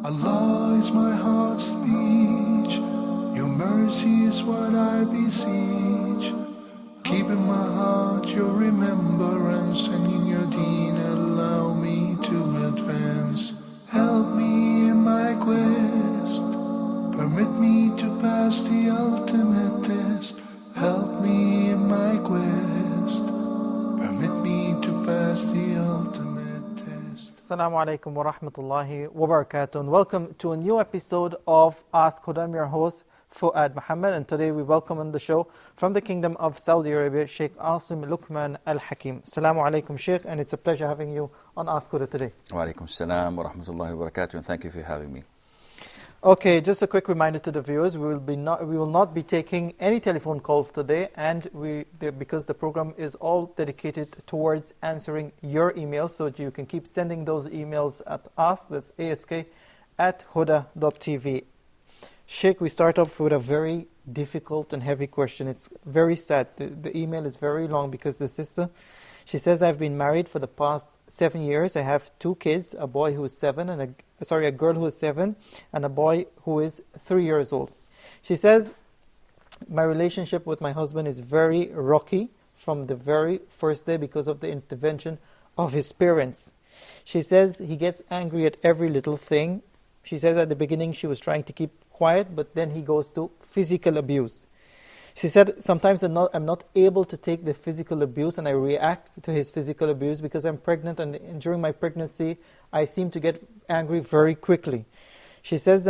Allah is my heart's speech. Your mercy is what I beseech. Keep in my heart your remembrance, and in your deen allow me to advance. Help me in my quest. Permit me to pass the ultimate test. Help me in my quest. Permit me to pass the ultimate test. Assalamu alaikum wa rahmatullahi wa barakatuh. And welcome to a new episode of Ask Huda. I'm your host, Fuad Muhammad, and today we welcome on the show from the Kingdom of Saudi Arabia, Sheikh Asim Luqman Al-Hakim. Assalamu alaikum, Sheikh, and it's a pleasure having you on Ask Huda today. Wa alaikum salam wa rahmatullahi wa barakatuh, and thank you for having me. Okay, just a quick reminder to the viewers, we will not be taking any telephone calls today, and because the program is all dedicated towards answering your emails, so you can keep sending those emails at us, that's ask@huda.tv. Sheikh, we start off with a very difficult and heavy question. It's very sad. The email is very long because the sister, she says, I've been married for the past 7 years. I have 2 kids, a boy who is 7 and a girl who is 7 and a boy who is 3 years old. She says, my relationship with my husband is very rocky from the very first day because of the intervention of his parents. She says he gets angry at every little thing. She says at the beginning she was trying to keep quiet, but then he goes to physical abuse. She said, sometimes I'm not able to take the physical abuse, and I react to his physical abuse because I'm pregnant, and during my pregnancy, I seem to get angry very quickly. She says,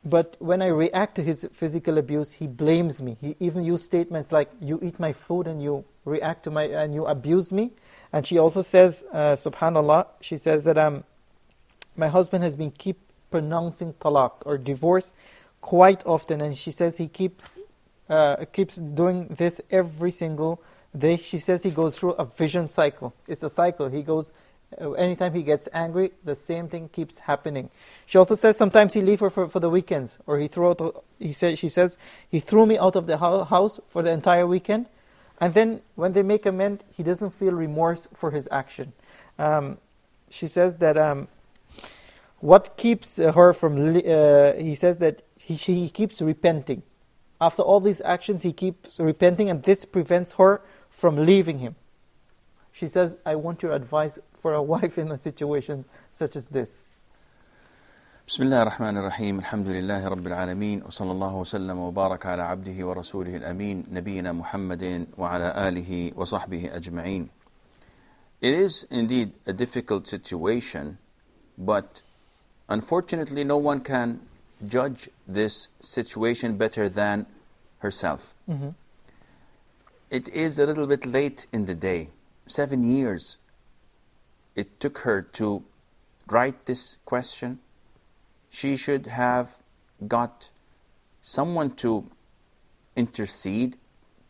but when I react to his physical abuse, he blames me. He even used statements like, you eat my food and you react to and you abuse me. And she also says, subhanallah, she says that my husband has been keep pronouncing talaq or divorce quite often, and she says he keeps doing this every single day. She says he goes through a vision cycle. It's a cycle. He goes, anytime he gets angry, the same thing keeps happening. She also says sometimes he leaves her for the weekends, or she says he threw me out of the house for the entire weekend, and then when they make amends, he doesn't feel remorse for his action. She says that what keeps her from, he says that he keeps repenting. After all these actions, he keeps repenting, and this prevents her from leaving him. She says, I want your advice for a wife in a situation such as this. Bismillah ar-Rahman ar-Rahim, alhamdulillahi rabbil alameen, wa sallallahu wa sallam wa baraka ala abdihi wa rasulihi al-ameen, nabiyina Muhammadin wa ala alihi wa sahbihi ajma'een. It is indeed a difficult situation, but unfortunately no one can judge this situation better than herself. Mm-hmm. It is a little bit late in the day. 7 years it took her to write this question. She should have got someone to intercede,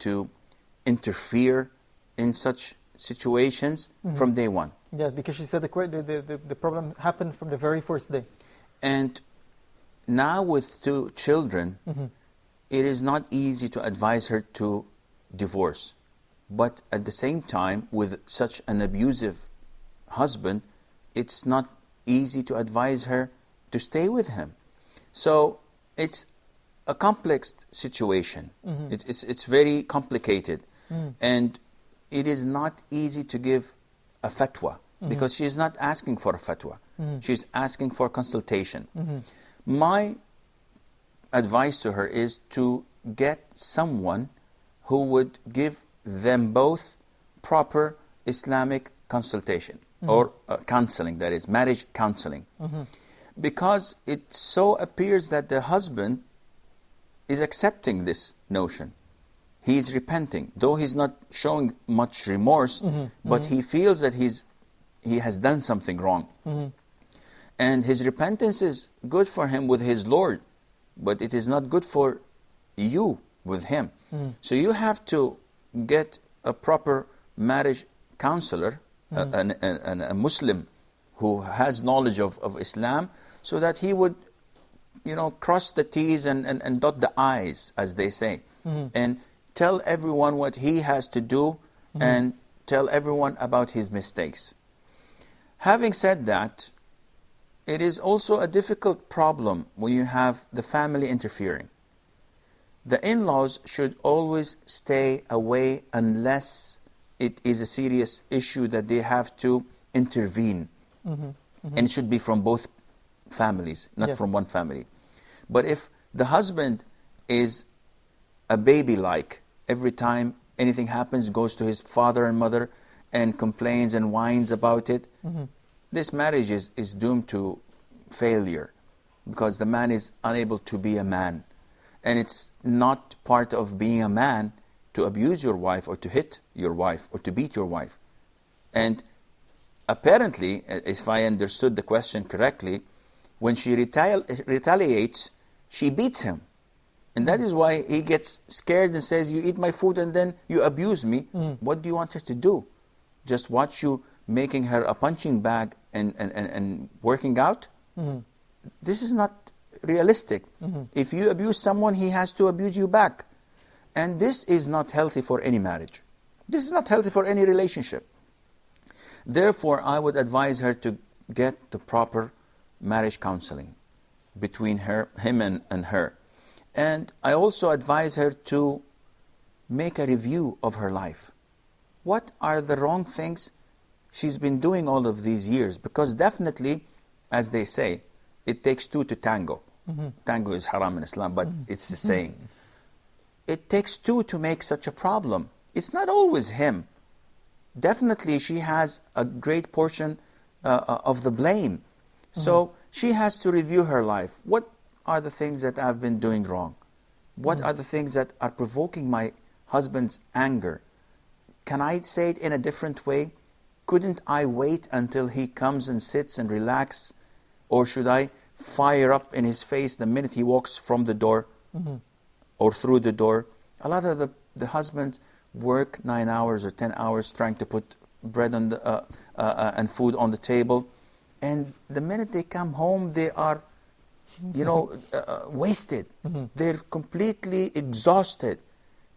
to interfere in such situations from day one. Yeah, because she said the problem happened from the very first day. And now with 2 children, it is not easy to advise her to divorce. But at the same time, with such an abusive husband, it's not easy to advise her to stay with him. So it's a complex situation. It's very complicated. And it is not easy to give a fatwa, because she is not asking for a fatwa. She's asking for consultation. My advice to her is to get someone who would give them both proper Islamic consultation, or counseling, that is, marriage counseling. Because it so appears that the husband is accepting this notion. He is repenting, though he's not showing much remorse, but he feels that he has done something wrong. And his repentance is good for him with his Lord, but it is not good for you with him. So you have to get a proper marriage counselor, a Muslim who has knowledge of Islam, so that he would, cross the T's and dot the I's, as they say, and tell everyone what he has to do, and tell everyone about his mistakes. Having said that, it is also a difficult problem when you have the family interfering. The in-laws should always stay away unless it is a serious issue that they have to intervene. And it should be from both families, not Yes. from one family. But if the husband is a baby-like, every time anything happens, goes to his father and mother and complains and whines about it, this marriage is doomed to failure, because the man is unable to be a man. And it's not part of being a man to abuse your wife or to hit your wife or to beat your wife. And apparently, if I understood the question correctly, when she retaliates, she beats him. And that is why he gets scared and says, you eat my food and then you abuse me. What do you want her to do? Just watch you making her a punching bag and working out? This is not realistic. If you abuse someone, he has to abuse you back. And this is not healthy for any marriage. This is not healthy for any relationship. Therefore, I would advise her to get the proper marriage counseling between him and her. And I also advise her to make a review of her life. What are the wrong things she's been doing all of these years? Because definitely, as they say, it takes two to tango. Tango is haram in Islam, but it's the saying. It takes two to make such a problem. It's not always him. Definitely, she has a great portion of the blame. So she has to review her life. What are the things that I've been doing wrong? What are the things that are provoking my husband's anger? Can I say it in a different way? Couldn't I wait until he comes and sits and relax? Or should I fire up in his face the minute he walks from the door or through the door? A lot of the husbands work 9 hours or 10 hours trying to put bread on the, and food on the table. And the minute they come home, they are, wasted. They're completely exhausted.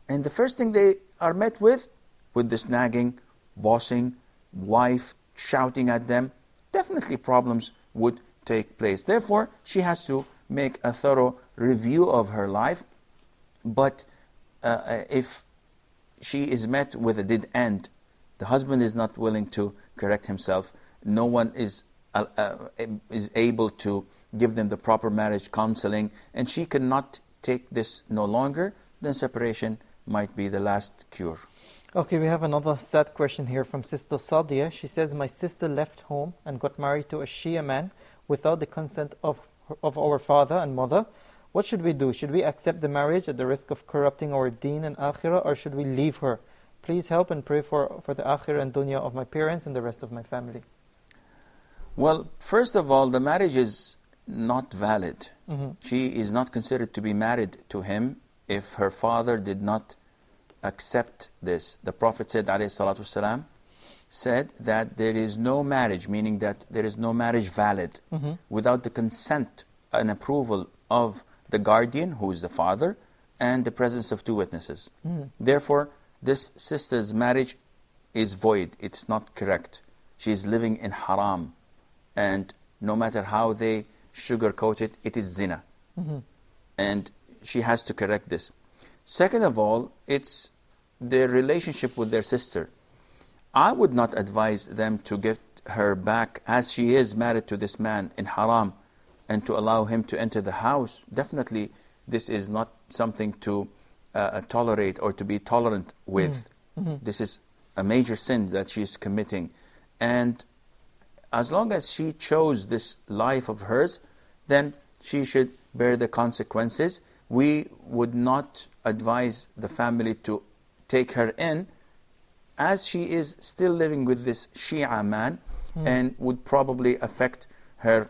And the first thing they are met with this nagging, bossing, wife shouting at them, definitely problems would take place. Therefore, she has to make a thorough review of her life. But if she is met with a dead end, the husband is not willing to correct himself, no one is able to give them the proper marriage counseling, and she cannot take this no longer, then separation might be the last cure. Okay, we have another sad question here from Sister Sadia. She says, my sister left home and got married to a Shia man without the consent of our father and mother. What should we do? Should we accept the marriage at the risk of corrupting our deen and akhirah, or should we leave her? Please help and pray for the akhirah and dunya of my parents and the rest of my family. Well, first of all, the marriage is not valid. She is not considered to be married to him if her father did not accept this. The Prophet said, alayhi salatu wasalam, said that there is no marriage, meaning that there is no marriage valid without the consent and approval of the guardian, who is the father, and the presence of two witnesses. Therefore, this sister's marriage is void. It's not correct. She is living in haram. And no matter how they sugarcoat it, it is zina. And she has to correct this. Second of all, it's their relationship with their sister. I would not advise them to get her back as she is married to this man in haram and to allow him to enter the house. Definitely, this is not something to tolerate or to be tolerant with. This is a major sin that she's committing. And as long as she chose this life of hers, then she should bear the consequences. We would not advise the family to take her in, as she is still living with this Shia man, and would probably affect her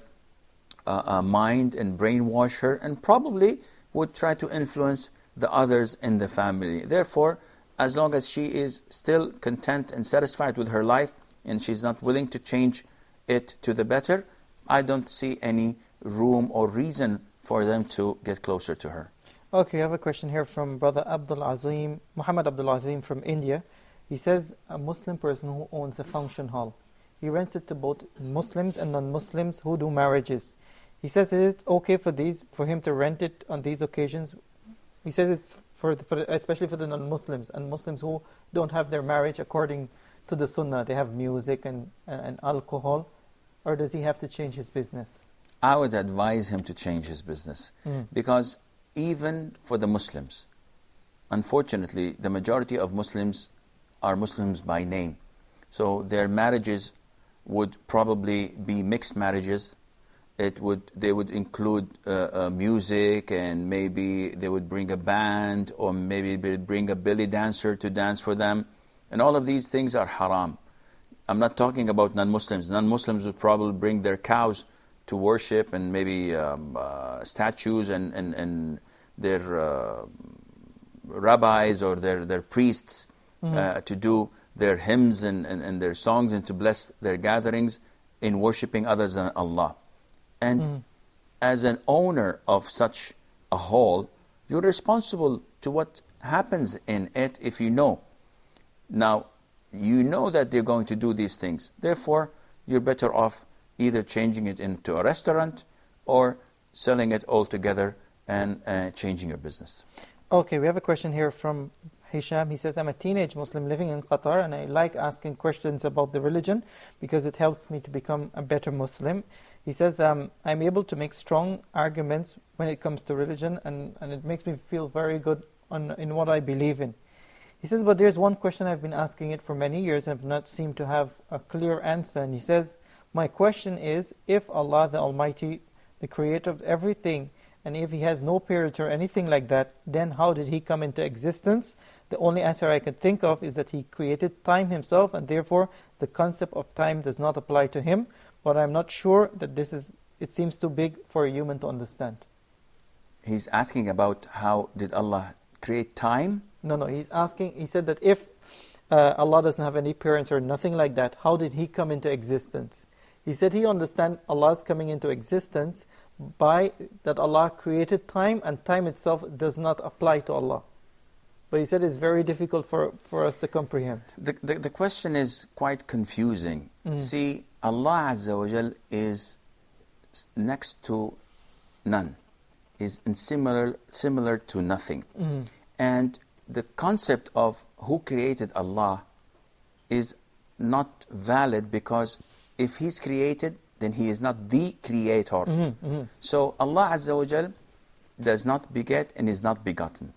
mind and brainwash her, and probably would try to influence the others in the family. Therefore, as long as she is still content and satisfied with her life, and she's not willing to change it to the better, I don't see any room or reason for them to get closer to her. Okay, I have a question here from Brother Muhammad Abdul Azim from India. He says, a Muslim person who owns a function hall, He rents it to both Muslims and non-Muslims who do marriages. He says, is it okay for him to rent it on these occasions? He says it's especially for the non-Muslims and Muslims who don't have their marriage according to the Sunnah. They have music and alcohol. Or does he have to change his business? I would advise him to change his business. Because even for the Muslims, unfortunately, the majority of Muslims are Muslims by name. So their marriages would probably be mixed marriages. They would include music, and maybe they would bring a band, or maybe they would bring a belly dancer to dance for them. And all of these things are haram. I'm not talking about non-Muslims. Non-Muslims would probably bring their cows to worship, and maybe statues and their rabbis or their priests to do their hymns and their songs and to bless their gatherings in worshipping others than Allah. And as an owner of such a hall, you're responsible to what happens in it if you know. Now, you know that they're going to do these things. Therefore, you're better off either changing it into a restaurant or selling it altogether and changing your business. Okay, we have a question here from Hisham. He says, I'm a teenage Muslim living in Qatar, and I like asking questions about the religion because it helps me to become a better Muslim. He says, I'm able to make strong arguments when it comes to religion, and it makes me feel very good in what I believe in. He says, but there's one question I've been asking it for many years and have not seemed to have a clear answer. And he says, my question is, if Allah the Almighty, the creator of everything, and if He has no parent or anything like that, then how did He come into existence? The only answer I can think of is that He created time Himself, and therefore the concept of time does not apply to Him. But I'm not sure that it seems too big for a human to understand. He's asking about how did Allah create time? No, he's asking, he said that if Allah doesn't have any parents or nothing like that, how did He come into existence? He said he understands Allah's coming into existence by that Allah created time, and time itself does not apply to Allah. But he said it's very difficult for us to comprehend. The question is quite confusing. See, Allah Azza wa Jal is next to none, is similar to nothing. And the concept of who created Allah is not valid, because if He's created, then He is not the creator. So Allah Azza wa Jal does not beget and is not begotten.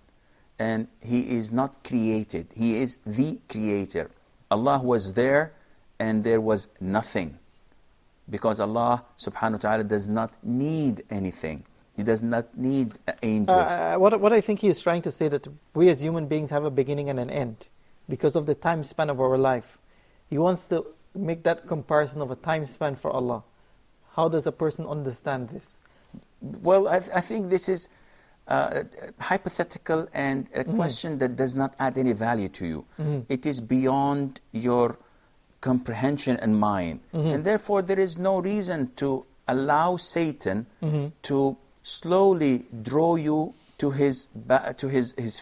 And He is not created. He is the creator. Allah was there and there was nothing. Because Allah subhanahu wa ta'ala does not need anything. He does not need angels. What I think he is trying to say, that we as human beings have a beginning and an end because of the time span of our life. He wants to make that comparison of a time span for Allah. How does a person understand this? Well, I think this is hypothetical and a question that does not add any value to you. It is beyond your comprehension and mind. And therefore there is no reason to allow Satan to slowly draw you to his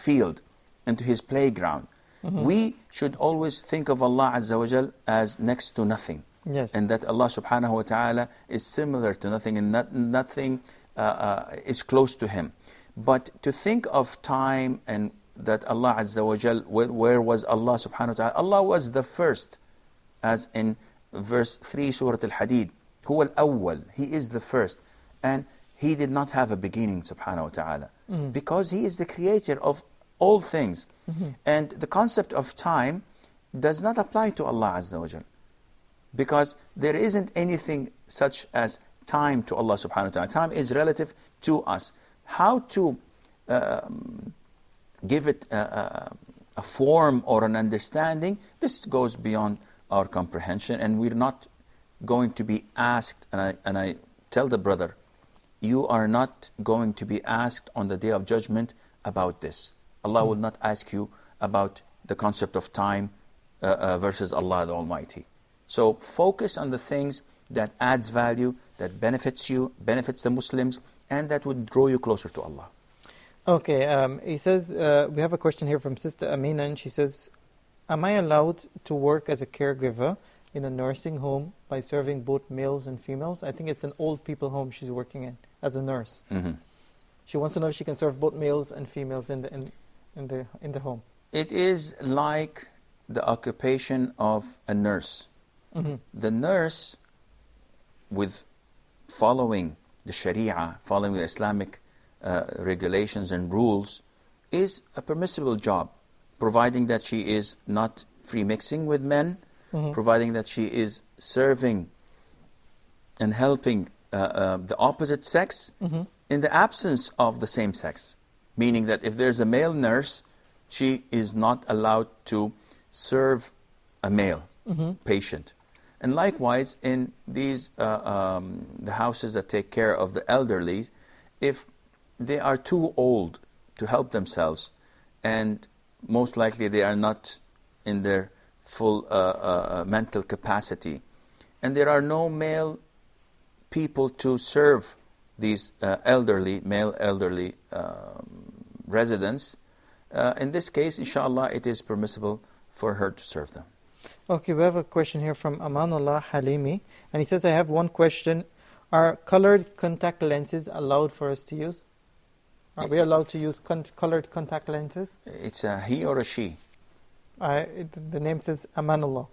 field and to his playground. We should always think of Allah Azza wa Jal as next to nothing. Yes. And that Allah subhanahu wa ta'ala is similar to nothing, and nothing is close to Him. But to think of time and that Allah Azza wa Jal, where was Allah subhanahu wa ta'ala? Allah was the first, as in verse 3 Surah Al-Hadid. Huwa al-awwal, He is the first. And He did not have a beginning subhanahu wa ta'ala. Because He is the creator of all things. And the concept of time does not apply to Allah Azza wa Jal. Because there isn't anything such as time to Allah subhanahu wa ta'ala. Time is relative to us. How to give it a form or an understanding, this goes beyond our comprehension, and we're not going to be asked, and I tell the brother, you are not going to be asked on the Day of Judgment about this. Allah will not ask you about the concept of time versus Allah the Almighty. So focus on the things that adds value, that benefits you, benefits the Muslims, and that would draw you closer to Allah. Okay, he says, we have a question here from Sister Amina, and she says, am I allowed to work as a caregiver in a nursing home by serving both males and females. I think it's an old people home she's working in as a nurse. Mhm. She wants to know if she can serve both males and females in the home. It is like the occupation of a nurse. Mm-hmm. The nurse, with following the Sharia, following the Islamic regulations and rules, is a permissible job, providing that she is not free mixing with men, Mm-hmm. providing that she is serving and helping the opposite sex Mm-hmm. in the absence of the same sex. Meaning that if there's a male nurse, she is not allowed to serve a male Mm-hmm. patient. And likewise, in these the houses that take care of the elderly, if they are too old to help themselves, and most likely they are not in their full mental capacity, and there are no male people to serve these male elderly residents, in this case, inshallah, it is permissible for her to serve them. Okay, we have a question here from Amanullah Halimi, and he says, I have one question. Are colored contact lenses allowed for us to use? Are we allowed to use colored contact lenses? It's a he or a she? The name says Amanullah.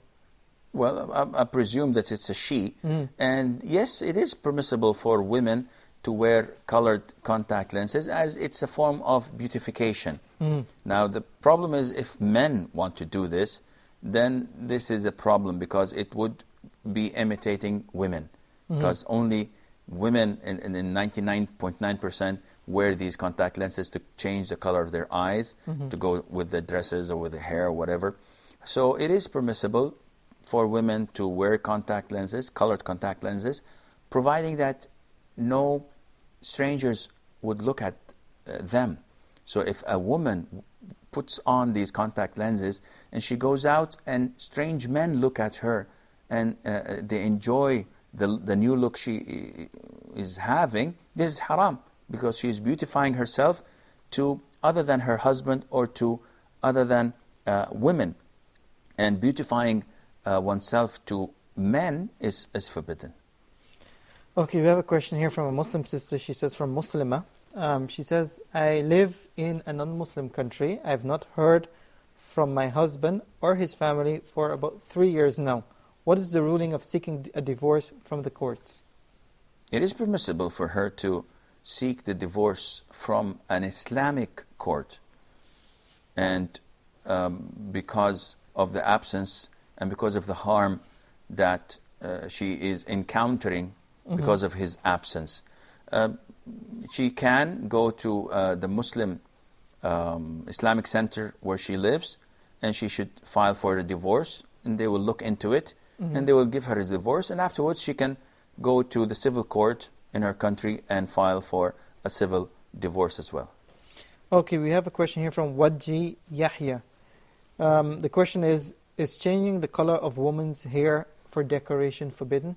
Well, I presume that it's a she. Mm. And yes, it is permissible for women to wear colored contact lenses, as it's a form of beautification. Mm. Now, the problem is if men want to do this, then this is a problem, because it would be imitating women. Mhm. Because only women in 99.9% wear these contact lenses to change the color of their eyes, Mhm. to go with the dresses or with the hair or whatever. So it is permissible for women to wear contact lenses, colored contact lenses, providing that no strangers would look at them. So if a woman puts on these contact lenses and she goes out and strange men look at her and they enjoy the new look she is having, this is haram, because she is beautifying herself to other than her husband or to other than women. And beautifying oneself to men is forbidden. Okay, we have a question here from a Muslim sister. She says, from Muslima. She says, I live in a non-Muslim country. I have not heard from my husband or his family for about 3 years now. What is the ruling of seeking a divorce from the courts? It is permissible for her to seek the divorce from an Islamic court. And because of the absence and because of the harm that she is encountering because of his absence. She can go to the Muslim Islamic center where she lives, and she should file for a divorce, and they will look into it, and they will give her a divorce, and afterwards she can go to the civil court in her country and file for a civil divorce as well. Okay, we have a question here from Waji Yahya. The question is changing the color of woman's hair for decoration forbidden?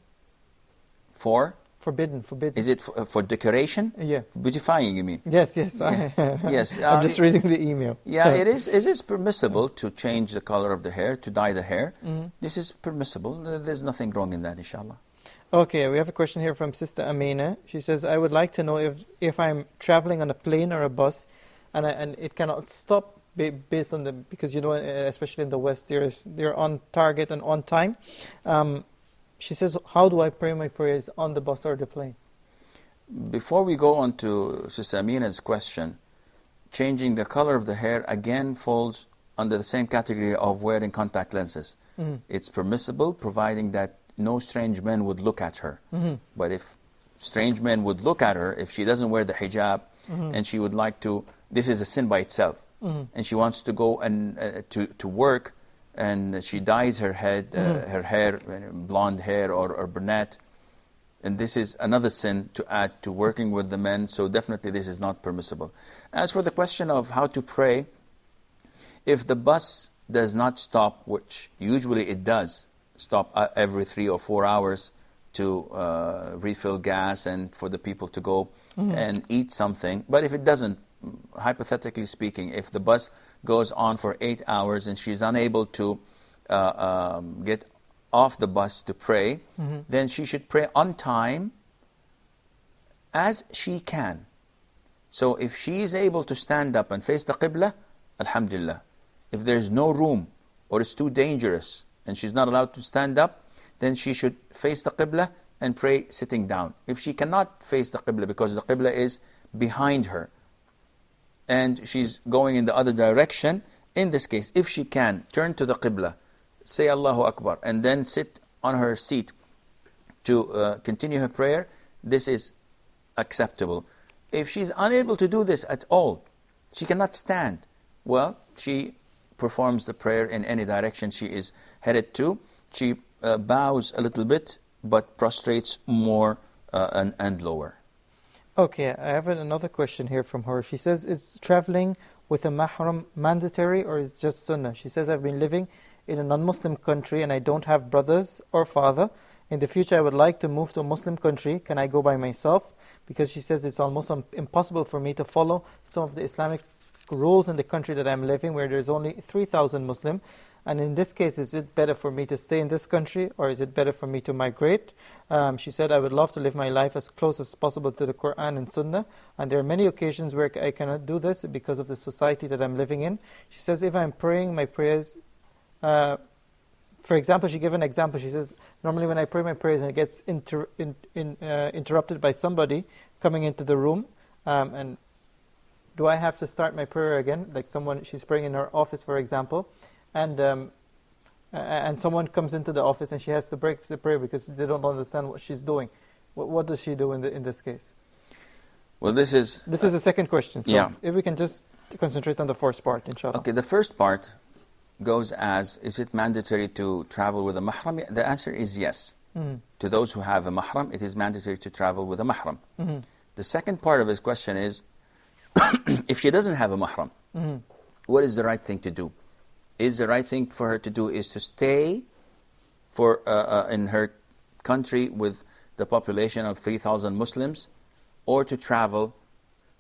For? Forbidden. Is it for decoration? Yeah. Beautifying, you mean? Yes. Yes. I'm just reading the email. Yeah, it is permissible to change the color of the hair, to dye the hair. This is permissible. There's nothing wrong in that, inshallah. Okay, we have a question here from Sister Amina. She says, I would like to know if I'm traveling on a plane or a bus, and it cannot stop based on because especially in the West, they're on target and on time. She says, how do I pray my prayers on the bus or the plane? Before we go on to Sister Amina's question, changing the color of the hair again falls under the same category of wearing contact lenses. It's permissible, providing that no strange men would look at her. But if strange men would look at her, if she doesn't wear the hijab, and she would like to, this is a sin by itself, and she wants to go and to work, and she dyes her hair, blonde hair or brunette, and this is another sin to add to working with the men, so definitely this is not permissible. As for the question of how to pray, if the bus does not stop, which usually it does stop every 3 or 4 hours to refill gas and for the people to go and eat something, but if it doesn't, hypothetically speaking, if the bus goes on for 8 hours and she's unable to get off the bus to pray, then she should pray on time as she can. So if she is able to stand up and face the Qibla, alhamdulillah. If there's no room or it's too dangerous and she's not allowed to stand up, then she should face the Qibla and pray sitting down. If she cannot face the Qibla because the Qibla is behind her and she's going in the other direction, in this case, if she can, turn to the Qibla, say Allahu Akbar, and then sit on her seat to continue her prayer, this is acceptable. If she's unable to do this at all, she cannot stand, well, she performs the prayer in any direction she is headed to. She bows a little bit, but prostrates more and lower. Okay, I have another question here from her. She says, is traveling with a mahram mandatory or is it just sunnah? She says, I've been living in a non-Muslim country and I don't have brothers or father. In the future, I would like to move to a Muslim country. Can I go by myself? Because she says it's almost impossible for me to follow some of the Islamic rules in the country that I'm living, where there's only 3,000 Muslim. And in this case, is it better for me to stay in this country or is it better for me to migrate? She said, I would love to live my life as close as possible to the Quran and Sunnah. And there are many occasions where I cannot do this because of the society that I'm living in. She says, if I'm praying my prayers, for example, she gave an example. She says, normally when I pray my prayers and it gets interrupted by somebody coming into the room, and do I have to start my prayer again? Like someone, she's praying in her office, for example, and someone comes into the office and she has to break the prayer because they don't understand what she's doing. What does she do in this case? Well, this is the second question. So yeah. If we can just concentrate on the first part, inshallah. Okay, the first part goes as, is it mandatory to travel with a mahram? The answer is yes. To those who have a mahram, it is mandatory to travel with a mahram. The second part of his question is, if she doesn't have a mahram, what is the right thing to do? Is the right thing for her to do is to stay in her country with the population of 3,000 Muslims, or to travel?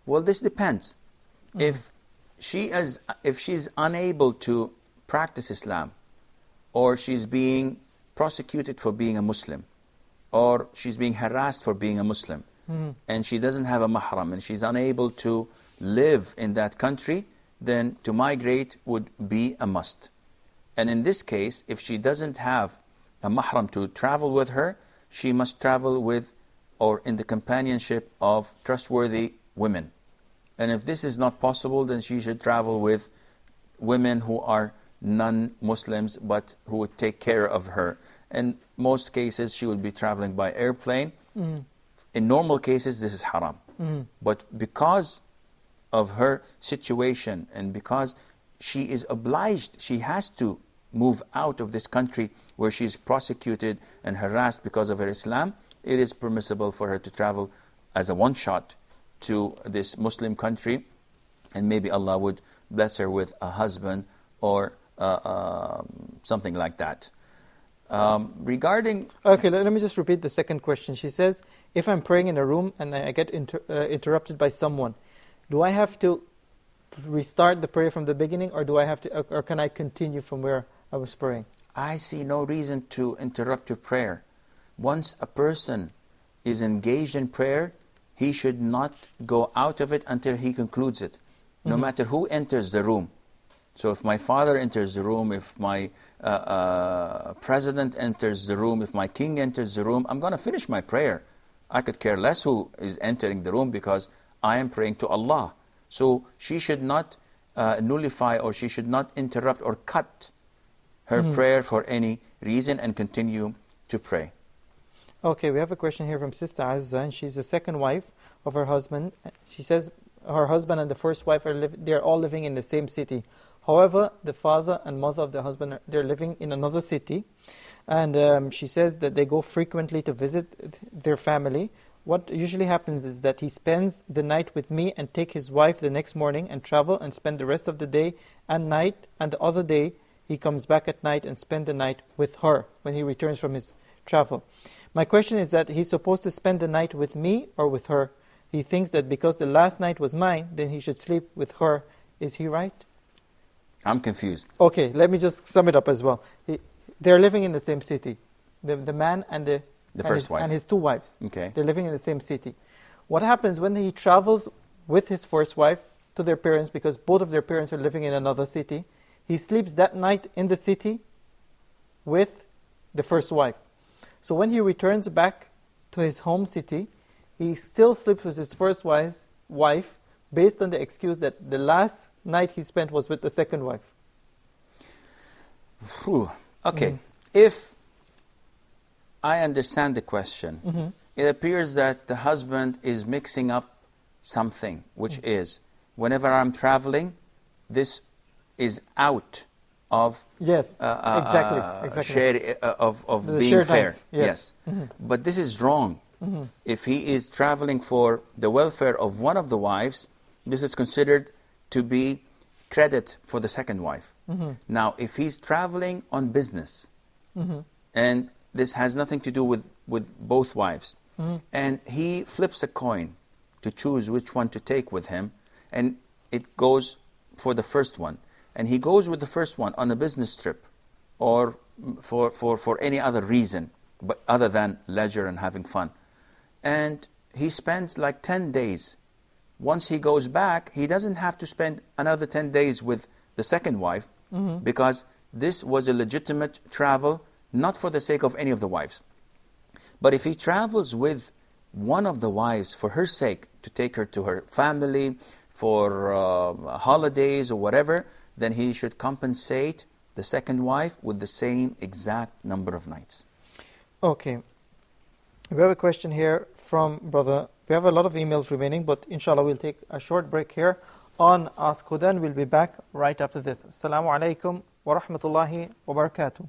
Well, this depends. If she's unable to practice Islam, or she's being prosecuted for being a Muslim, or she's being harassed for being a Muslim, and she doesn't have a mahram, and she's unable to live in that country, then to migrate would be a must. And in this case, if she doesn't have a mahram to travel with her, she must travel with or in the companionship of trustworthy women. And if this is not possible, then she should travel with women who are non-Muslims but who would take care of her. In most cases, she would be traveling by airplane. In normal cases, this is haram. But because of her situation and because she is obliged, she has to move out of this country where she is prosecuted and harassed because of her Islam, it is permissible for her to travel as a one-shot to this Muslim country, and maybe Allah would bless her with a husband or something like that. Regarding... Okay, let me just repeat the second question. She says, if I'm praying in a room and I get interrupted by someone, do I have to restart the prayer from the beginning, or or can I continue from where I was praying? I see no reason to interrupt your prayer. Once a person is engaged in prayer, he should not go out of it until he concludes it, no matter who enters the room. So if my father enters the room, if my president enters the room, if my king enters the room, I'm going to finish my prayer. I could care less who is entering the room because I am praying to Allah. So she should not nullify, or she should not interrupt or cut her prayer for any reason and continue to pray. Okay, we have a question here from Sister Azza, and she's the second wife of her husband. She says her husband and the first wife they're all living in the same city. However, the father and mother of the husband, they're living in another city. And she says that they go frequently to visit their family. What usually happens is that he spends the night with me and take his wife the next morning and travel and spend the rest of the day and night, and the other day he comes back at night and spend the night with her when he returns from his travel. My question is that he's supposed to spend the night with me or with her? He thinks that because the last night was mine, then he should sleep with her. Is he right? I'm confused. Okay, let me just sum it up as well. they're living in the same city. The man and wife. his two wives. Okay. They're living in the same city. What happens when he travels with his first wife to their parents, because both of their parents are living in another city? He sleeps that night in the city with the first wife. So when he returns back to his home city, he still sleeps with his first wife based on the excuse that the last night he spent was with the second wife. Whew. Okay. If I understand the question, it appears that the husband is mixing up something, which is, whenever I'm traveling, this is out of exactly. of The being shared fair. nights, yes. But this is wrong. If he is traveling for the welfare of one of the wives, this is considered to be credit for the second wife. Now, if he's traveling on business, and this has nothing to do with both wives, and he flips a coin to choose which one to take with him, and it goes for the first one, and he goes with the first one on a business trip, or for any other reason, but other than leisure and having fun, and he spends like 10 days. Once he goes back, he doesn't have to spend another 10 days with the second wife, because this was a legitimate travel, not for the sake of any of the wives. But if he travels with one of the wives for her sake, to take her to her family, for holidays or whatever, then he should compensate the second wife with the same exact number of nights. Okay. We have a question here from brother. We have a lot of emails remaining, but inshallah we'll take a short break here on Ask Huda, and we'll be back right after this. Assalamu alaikum wa rahmatullahi wa barakatuh.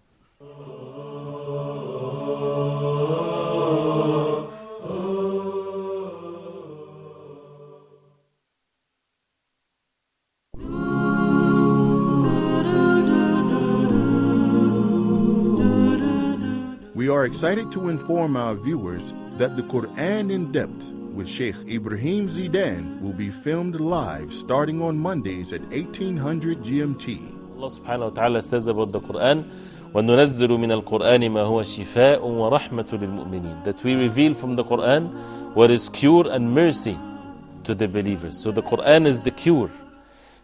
We are excited to inform our viewers that the Quran in Depth with Sheikh Ibrahim Zidan will be filmed live starting on Mondays at 1800 GMT. Allah subhanahu wa ta'ala says about the Quran, وَنُنَزِّلُ مِنَ الْقُرْآنِ مَا هُوَ شِفَاءٌ وَرَحْمَةٌ لِلْمُؤْمِنِينَ. That we reveal from the Quran what is cure and mercy to the believers. So the Quran is the cure.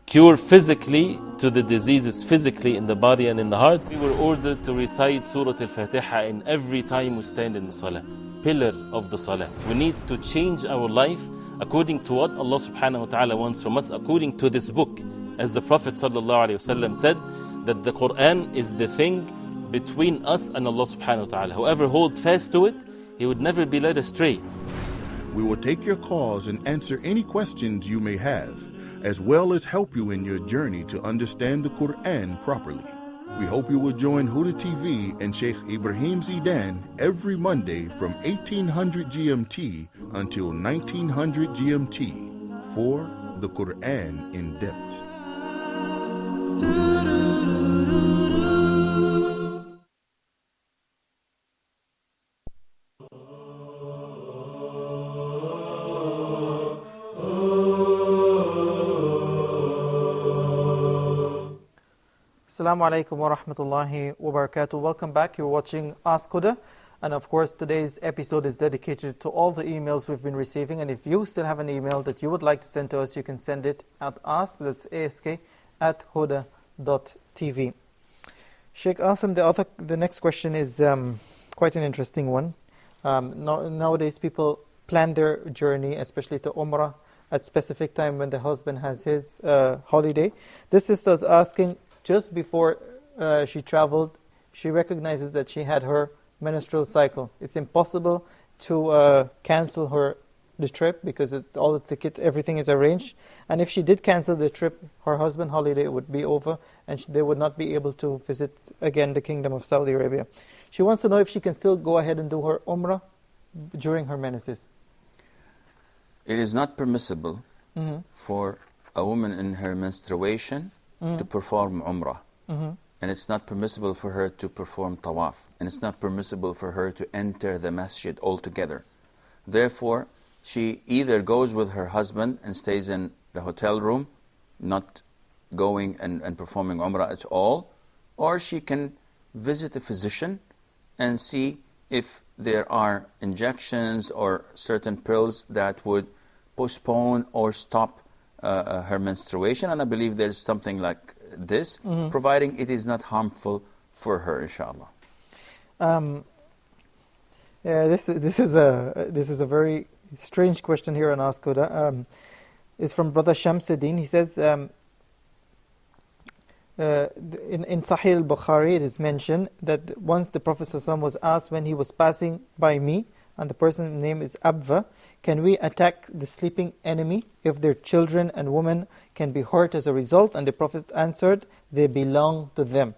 Cure physically to the diseases physically in the body and in the heart. We were ordered to recite Surah Al-Fatiha in every time we stand in the Salah. Pillar of the Salah. We need to change our life according to what Allah subhanahu wa ta'ala wants from us, according to this book. As the Prophet sallallahu alayhi wasallam said, that the Quran is the thing between us and Allah subhanahu wa ta'ala. Whoever holds fast to it, he would never be led astray. We will take your calls and answer any questions you may have, as well as help you in your journey to understand the Quran properly. We hope you will join Huda TV and Sheikh Ibrahim Zidan every Monday from 1800 GMT until 1900 GMT for the Quran in Depth. Assalamu alaikum wa rahmatullahi wa barakatuh. Welcome back. You're watching Ask Huda. And of course, today's episode is dedicated to all the emails we've been receiving. And if you still have an email that you would like to send to us, you can send it at ask, that's ask, @huda.tv. Sheikh Asim, the next question is quite an interesting one. Nowadays, people plan their journey, especially to Umrah, at specific time when the husband has his holiday. This sister is asking, just before she traveled, she recognizes that she had her menstrual cycle. It's impossible to cancel the trip because all the tickets, everything is arranged. And if she did cancel the trip, her husband's holiday would be over and they would not be able to visit again the Kingdom of Saudi Arabia. She wants to know if she can still go ahead and do her Umrah during her menses. It is not permissible for a woman in her menstruation to perform Umrah. And it's not permissible for her to perform Tawaf. And it's not permissible for her to enter the masjid altogether. Therefore, she either goes with her husband and stays in the hotel room, not going and performing Umrah at all, or she can visit a physician and see if there are injections or certain pills that would postpone or stop her menstruation. And I believe there's something like this, providing it is not harmful for her, inshallah. This is a very strange question here on Ask Huda. It's from Brother Shamsuddin. He says, in Sahih al-Bukhari, it is mentioned that once the Prophet ﷺ was asked when he was passing by me, and the person's name is Abva, can we attack the sleeping enemy if their children and women can be hurt as a result? And the Prophet answered, they belong to them.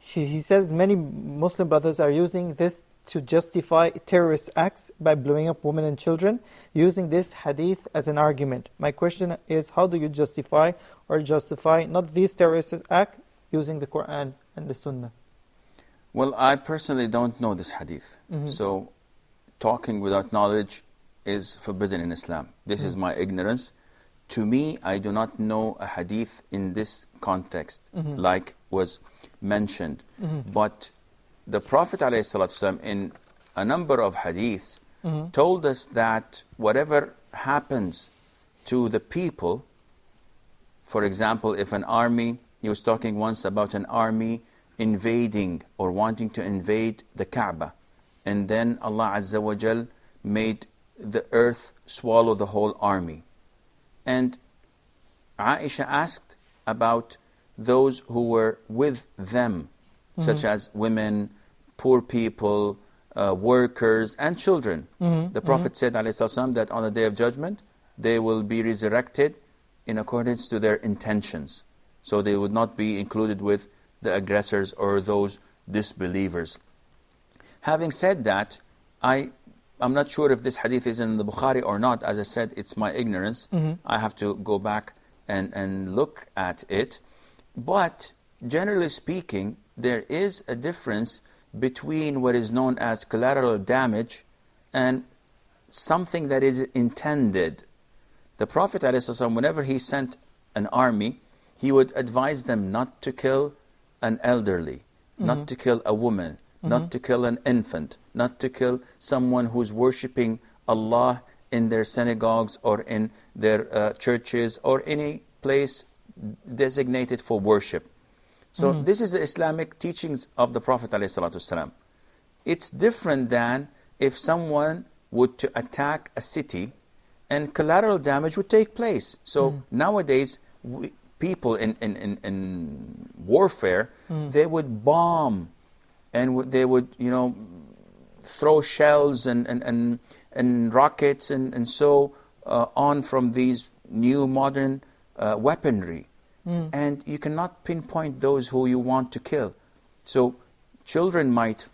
He says many Muslim brothers are using this to justify terrorist acts by blowing up women and children, using this hadith as an argument. My question is, how do you justify not these terrorist acts using the Quran and the Sunnah? Well, I personally don't know this hadith. So, talking without knowledge is forbidden in Islam. This is my ignorance. To me, I do not know a hadith in this context, like was mentioned. But the Prophet ﷺ, in a number of hadiths, told us that whatever happens to the people, for example, if an army, he was talking once about an army invading or wanting to invade the Kaaba, and then Allah Azza wa Jal made the earth swallow the whole army. And Aisha asked about those who were with them, such as women, poor people, workers, and children. The Prophet said, ﷺ, that on the Day of Judgment, they will be resurrected in accordance to their intentions. So they would not be included with the aggressors or those disbelievers. Having said that, I'm not sure if this hadith is in the Bukhari or not. As I said, it's my ignorance. I have to go back and look at it. But generally speaking, there is a difference between what is known as collateral damage and something that is intended. The Prophet ﷺ, whenever he sent an army, he would advise them not to kill an elderly, not to kill a woman, not to kill an infant, not to kill someone who's worshipping Allah in their synagogues or in their churches or any place designated for worship. So this is the Islamic teachings of the Prophet ﷺ. It's different than if someone would to attack a city and collateral damage would take place. So nowadays, people in warfare, they would bomb and they would, throw shells and rockets and so on from these new modern weaponry. And you cannot pinpoint those who you want to kill. So children might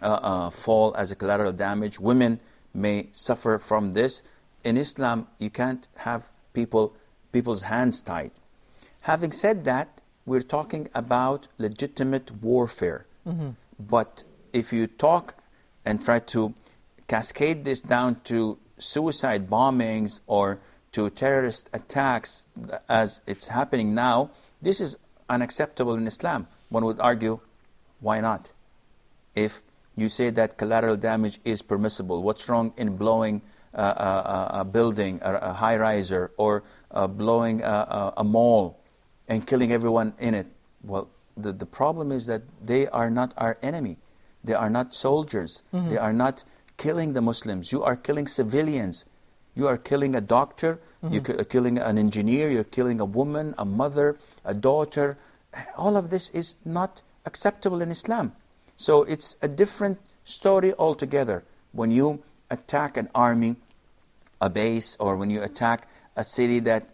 fall as a collateral damage. Women may suffer from this. In Islam, you can't have people's hands tied. Having said that, we're talking about legitimate warfare. But if you talk and try to cascade this down to suicide bombings or to terrorist attacks as it's happening now, this is unacceptable in Islam. One would argue, why not? If you say that collateral damage is permissible, what's wrong in blowing a building, a high-riser, or blowing a mall and killing everyone in it? Well, the problem is that they are not our enemy. They are not soldiers. They are not killing the Muslims. You are killing civilians. You are killing a doctor, you're killing an engineer, you're killing a woman, a mother, a daughter. All of this is not acceptable in Islam. So it's a different story altogether. When you attack an army, a base, or when you attack a city that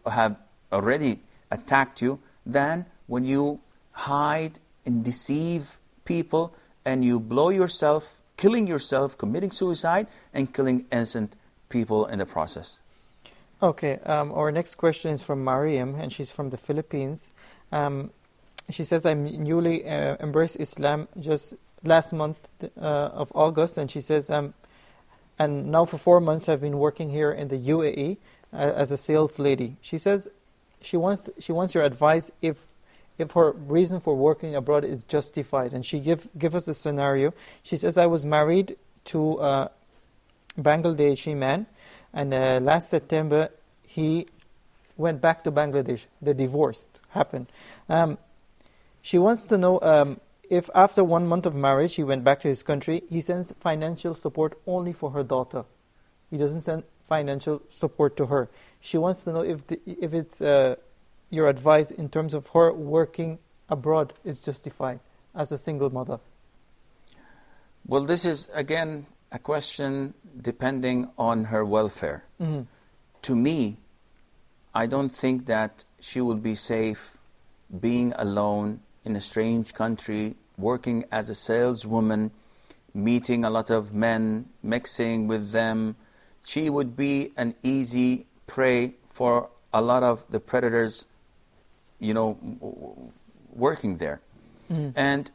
have already attacked you, than when you hide and deceive people and you blow yourself, killing yourself, committing suicide, and killing innocent people in the process. Okay, our next question is from Mariam, and she's from the Philippines. She says, I'm newly embraced Islam just last month of August, and she says, and now for 4 months I've been working here in the UAE as a sales lady. She says she wants your advice if if her reason for working abroad is justified. And she give us a scenario. She says, I was married to a Bangladeshi man, and last September he went back to Bangladesh. The divorce happened. She wants to know if after 1 month of marriage he went back to his country, he sends financial support only for her daughter. He doesn't send financial support to her. She wants to know if it's your advice in terms of her working abroad is justified as a single mother. Well, this is again a question depending on her welfare. Mm-hmm. To me, I don't think that she will be safe being alone in a strange country, working as a saleswoman, meeting a lot of men, mixing with them. She would be an easy prey for a lot of the predators, working there. Mm-hmm. And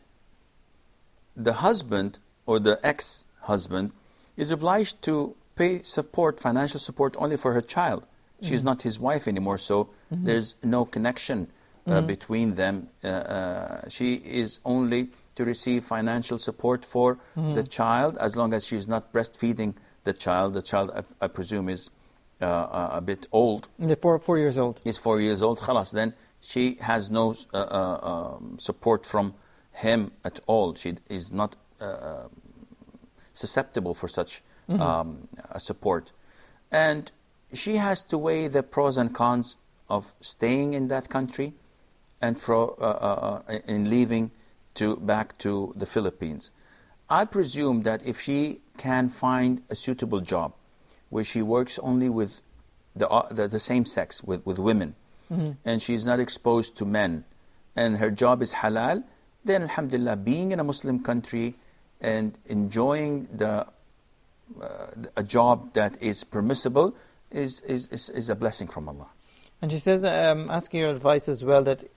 the husband or the ex-husband is obliged to pay financial support only for her child. She's Mm-hmm. not his wife anymore, so Mm-hmm. there's no connection Mm-hmm. between them. She is only to receive financial support for Mm-hmm. the child as long as she's not breastfeeding the child. The child, I presume, is a bit old. The 4 years old. Is 4 years old. Khalas, then she has no support from him at all. She is not susceptible for such support. And she has to weigh the pros and cons of staying in that country and in leaving back to the Philippines. I presume that if she can find a suitable job where she works only with the same sex, with women, Mm-hmm. and she's not exposed to men, and her job is halal, then alhamdulillah, being in a Muslim country and enjoying a job that is permissible is a blessing from Allah. And she says, asking your advice as well, that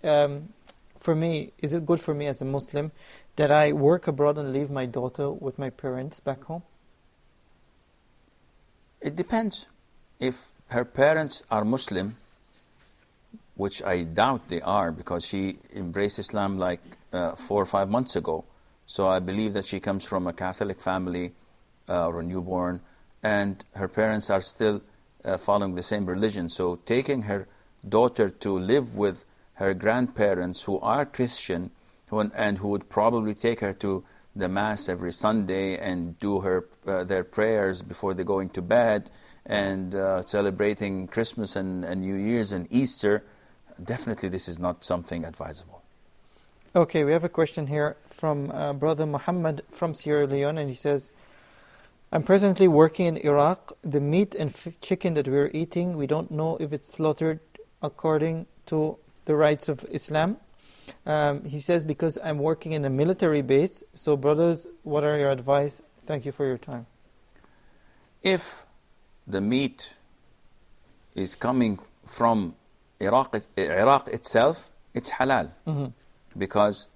for me, is it good for me as a Muslim that I work abroad and leave my daughter with my parents back home? It depends. If her parents are Muslim, which I doubt they are, because she embraced Islam like 4 or 5 months ago, so I believe that she comes from a Catholic family or a newborn, and her parents are still following the same religion. So taking her daughter to live with her grandparents who are Christian and who would probably take her to the Mass every Sunday and do their prayers before they're going to bed and celebrating Christmas and New Year's and Easter, definitely this is not something advisable. Okay, we have a question here from Brother Muhammad from Sierra Leone, and he says, I'm presently working in Iraq. The meat and chicken that we're eating, we don't know if it's slaughtered according to the rites of Islam. He says, because I'm working in a military base. So brothers, what are your advice? Thank you for your time. If the meat is coming from Iraq itself, it's halal. Mm-hmm. Because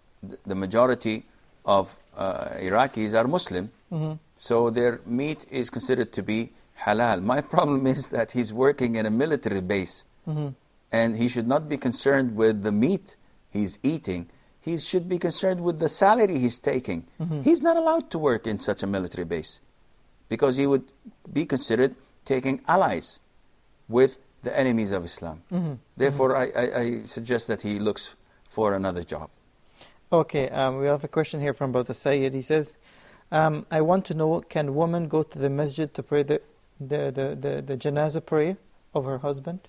the majority of Iraqis are Muslim. Mm-hmm. So their meat is considered to be halal. My problem is that he's working in a military base. Mm-hmm. And he should not be concerned with the meat he's eating. He should be concerned with the salary he's taking. Mm-hmm. He's not allowed to work in such a military base because he would be considered taking allies with the enemies of Islam. Mm-hmm. Therefore, I suggest that he looks for another job. Okay, we have a question here from Brother Sayyid. He says, I want to know, can woman go to the masjid to pray the janazah prayer of her husband?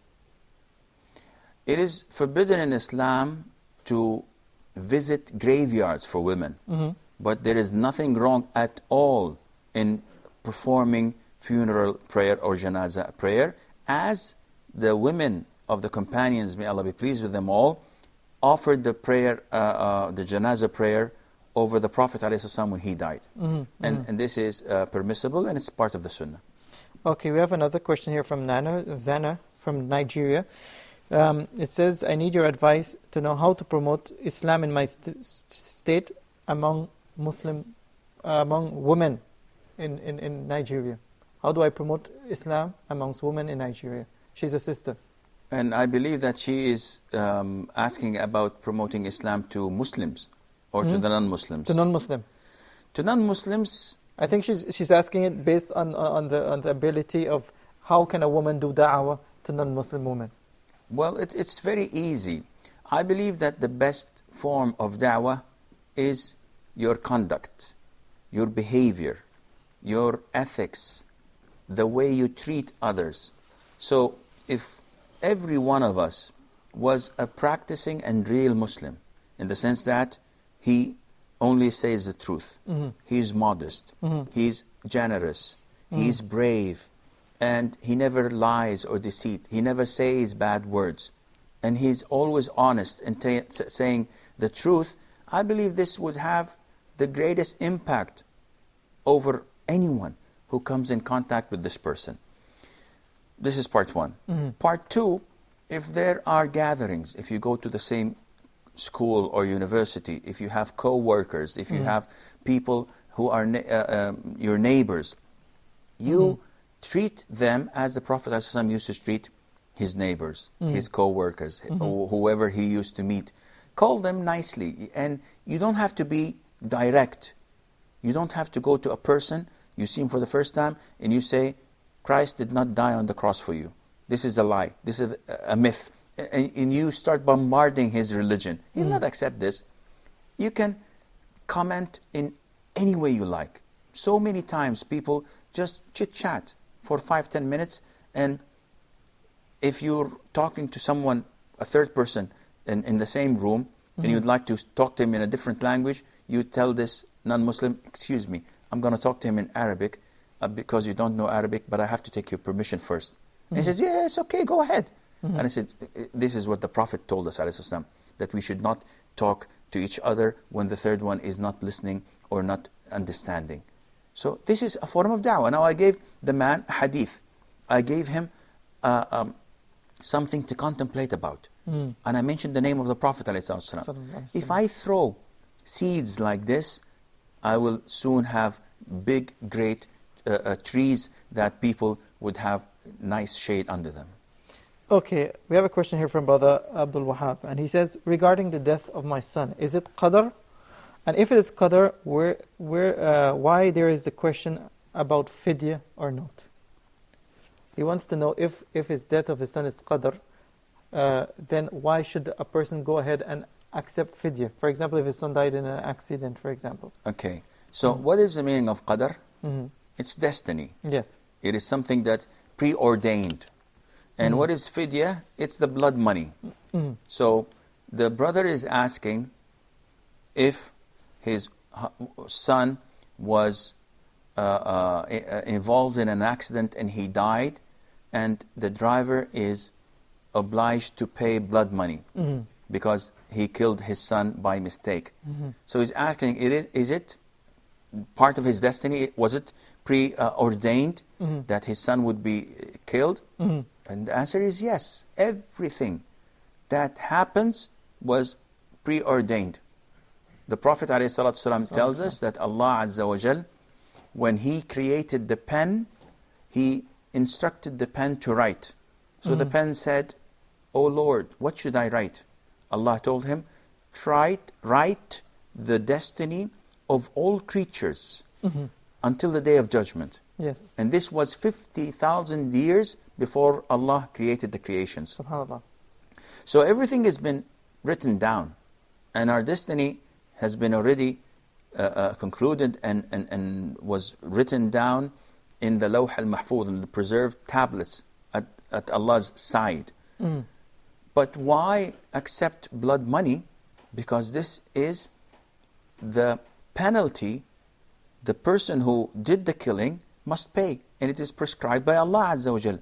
It is forbidden in Islam to visit graveyards for women. Mm-hmm. But there is nothing wrong at all in performing funeral prayer or janazah prayer, as the women of the companions, may Allah be pleased with them all, offered the prayer, the janazah prayer, over the Prophet ﷺ when he died. Mm-hmm. And this is permissible, and it's part of the sunnah. Okay, we have another question here from Zana from Nigeria. It says, I need your advice to know how to promote Islam in my state among women in Nigeria. How do I promote Islam amongst women in Nigeria? She's a sister. And I believe that she is asking about promoting Islam to Muslims or to the non-Muslims. To non-Muslim. To non-Muslims, I think she's asking it based on the ability of how can a woman do da'wah to non-Muslim women. well, it's very easy. I believe that the best form of da'wah is your conduct, your behavior, your ethics, the way you treat others. So if every one of us was a practicing and real Muslim, in the sense that he only says the truth, he's modest, he's generous, he's brave, and he never lies or deceit, he never says bad words, and he's always honest and saying the truth, I believe this would have the greatest impact over anyone who comes in contact with this person. This is part one. Part two, if there are gatherings, if you go to the same school or university, if you have co-workers, if you have people who are your neighbors, you treat them as the Prophet ﷺ used to treat his neighbors, his co-workers, whoever he used to meet. Call them nicely, and you don't have to be direct. You don't have to go to a person, you see him for the first time, and you say, Christ did not die on the cross for you. This is a lie. This is a myth. And you start bombarding his religion. He'll not accept this. You can comment in any way you like. So many times people just chit-chat for 5-10 minutes, and if you're talking to someone, a third person in the same room, and you'd like to talk to him in a different language, you tell this non-Muslim, excuse me, I'm going to talk to him in Arabic because you don't know Arabic, but I have to take your permission first. And he says, yeah, it's okay, go ahead. And I said, this is what the Prophet told us, ﷺ, that we should not talk to each other when the third one is not listening or not understanding. So this is a form of da'wah. Now I gave the man a hadith. I gave him something to contemplate about. And I mentioned the name of the Prophet ﷺ. If I throw seeds like this, I will soon have big, great trees that people would have nice shade under them. Okay, we have a question here from Brother Abdul Wahab, and he says, regarding the death of my son, is it qadr? And if it is qadr, why there is the question about fidya or not? He wants to know if his death of his son is qadr, then why should a person go ahead and accept fidya? For example, if his son died in an accident, for example. Okay, so what is the meaning of qadr? It's destiny. Yes. It is something that preordained. And what is fidya? It's the blood money. So the brother is asking if his son was involved in an accident and he died, and the driver is obliged to pay blood money because he killed his son by mistake. So he's asking, is it part of his destiny? Was it preordained that his son would be killed? And the answer is yes. Everything that happens was preordained. The Prophet ﷺ tells us that Allah Azza wa Jal, when He created the pen, He instructed the pen to write. So the pen said, "O Lord, what should I write?" Allah told him, write the destiny of all creatures until the Day of Judgment. Yes. And this was 50,000 years before Allah created the creations. SubhanAllah. So everything has been written down, and our destiny has been already concluded and was written down in the Lawh al-Mahfuz, in the preserved tablets at Allah's side. But why accept blood money? Because this is the penalty the person who did the killing must pay, and it is prescribed by Allah Azza wa Jal.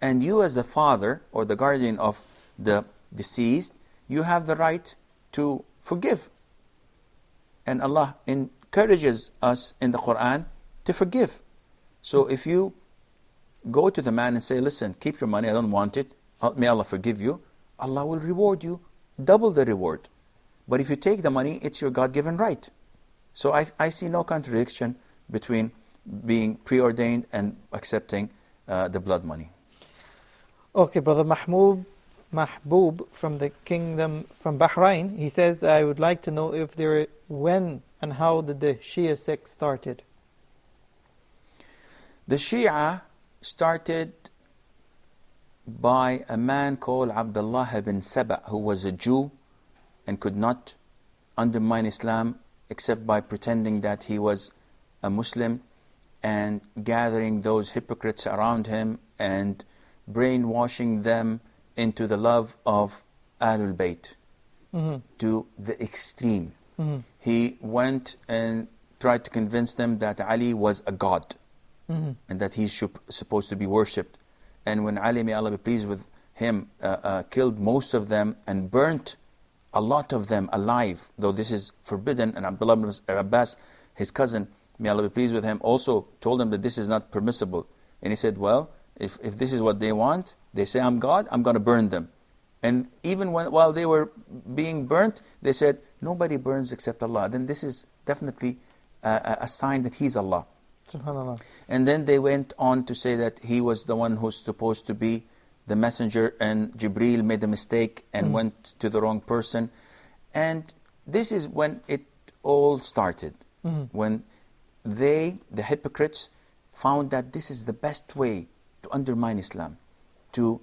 And you as the father or the guardian of the deceased, you have the right to forgive. And Allah encourages us in the Quran to forgive. So if you go to the man and say, listen, keep your money, I don't want it, may Allah forgive you, Allah will reward you, double the reward. But if you take the money, it's your God-given right. So I see no contradiction between being preordained and accepting the blood money. Okay, Brother Mahmoud Mahbub from the kingdom from Bahrain. He says, I would like to know if when and how did the Shia sect started? The Shia started by a man called Abdullah ibn Saba, who was a Jew and could not undermine Islam except by pretending that he was a Muslim and gathering those hypocrites around him and brainwashing them into the love of Ahlul Bayt to the extreme. He went and tried to convince them that Ali was a god and that he's supposed to be worshipped. And when Ali, may Allah be pleased with him, killed most of them and burnt a lot of them alive, though this is forbidden, and Abdullah ibn Abbas, his cousin, may Allah be pleased with him, also told him that this is not permissible. And he said, well, if this is what they want, they say I'm God, I'm going to burn them. And even while they were being burnt, they said, nobody burns except Allah. Then this is definitely a sign that He's Allah. SubhanAllah. And then they went on to say that he was the one who's supposed to be the messenger, and Jibreel made a mistake and went to the wrong person. And this is when it all started. When the hypocrites, found that this is the best way to undermine Islam, to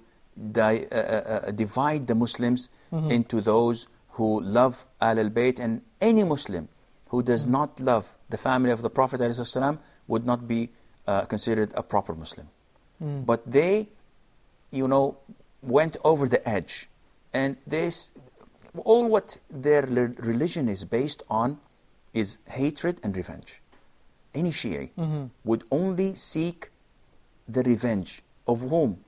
divide the Muslims into those who love Ahlul Bayt, and any Muslim who does not love the family of the Prophet ﷺ would not be considered a proper Muslim. But they, went over the edge. And all what their religion is based on is hatred and revenge. Any Shi'i would only seek the revenge of whom?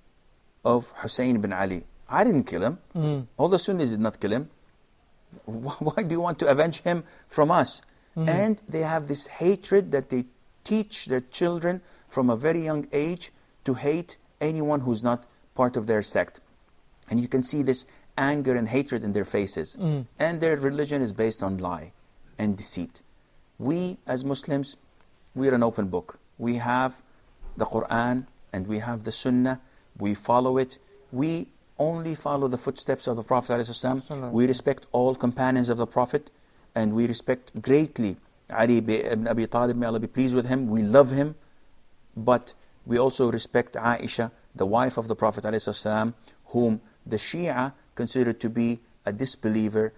Of Hussein ibn Ali. I didn't kill him. All the Sunnis did not kill him. Why do you want to avenge him from us? And they have this hatred that they teach their children from a very young age to hate anyone who's not part of their sect. And you can see this anger and hatred in their faces. And their religion is based on lie and deceit. We as Muslims, we're an open book. We have the Quran and we have the Sunnah. We follow it. We only follow the footsteps of the Prophet ﷺ. We respect all companions of the Prophet, and we respect greatly Ali ibn Abi Talib, may Allah be pleased with him. We love him, but we also respect Aisha, the wife of the Prophet ﷺ, whom the Shia considered to be a disbeliever,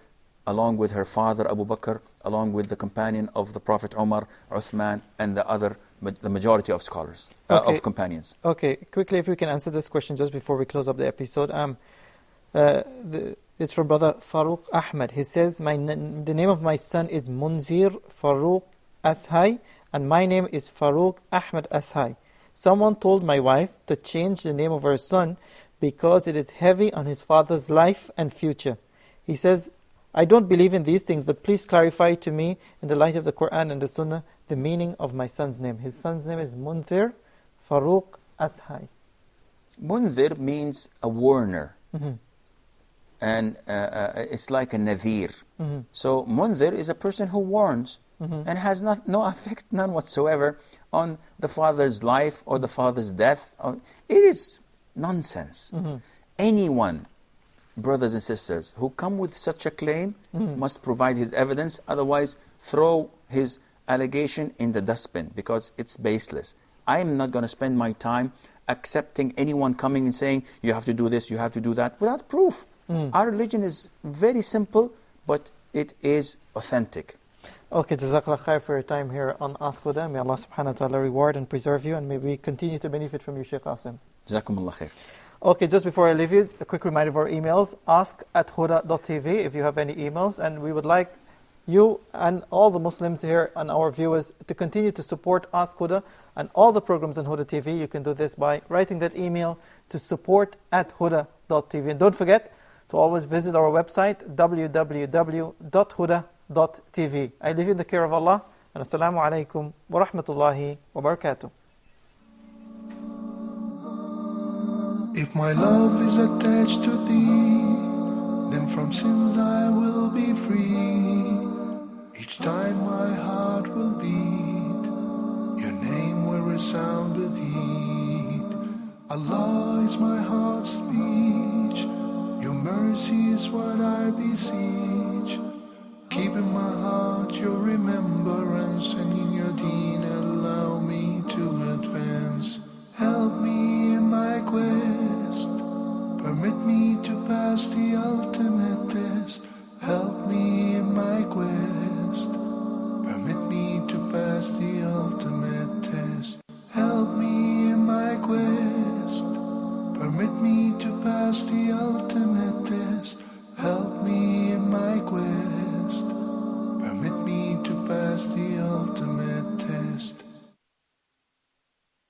along with her father Abu Bakr, along with the companion of the Prophet Umar, Uthman, and the majority of scholars, of companions. Okay, quickly, if we can answer this question just before we close up the episode. It's from brother Farouk Ahmed. He says, the name of my son is Munzir Farouk Ashai, and my name is Farouk Ahmed Ashai. Someone told my wife to change the name of her son because it is heavy on his father's life and future. He says, I don't believe in these things, but please clarify to me, in the light of the Quran and the Sunnah, the meaning of my son's name. His son's name is Munzir Farouk Ashai. Munzir means a warner. And it's like a nadhir. So Munzir is a person who warns and has no effect, none whatsoever, on the father's life or the father's death. It is nonsense. Anyone, brothers and sisters, who come with such a claim must provide his evidence, otherwise throw his allegation in the dustbin, because it's baseless. I am not going to spend my time accepting anyone coming and saying, you have to do this, you have to do that, without proof. Our religion is very simple, but it is authentic. Okay, Jazakallah khair for your time here on Ask Huda. May Allah subhanahu wa ta'ala reward and preserve you, and may we continue to benefit from you, Shaykh Qasim. Jazakumullah khair. Okay, just before I leave you, a quick reminder of our emails. ask@huda.tv if you have any emails, and we would like you and all the Muslims here and our viewers to continue to support Ask Huda and all the programs on Huda TV. You can do this by writing that email to support@huda.tv. And don't forget to always visit our website, www.huda.tv. I leave you in the care of Allah, and assalamu alaikum wa rahmatullahi wa barakatuh. If my love is attached to thee, then from sins I will be free. Each time my heart will beat, your name will resound with heat. Allah is my heart's speech, your mercy is what I beseech. Keep in my heart your remembrance and in your deeds.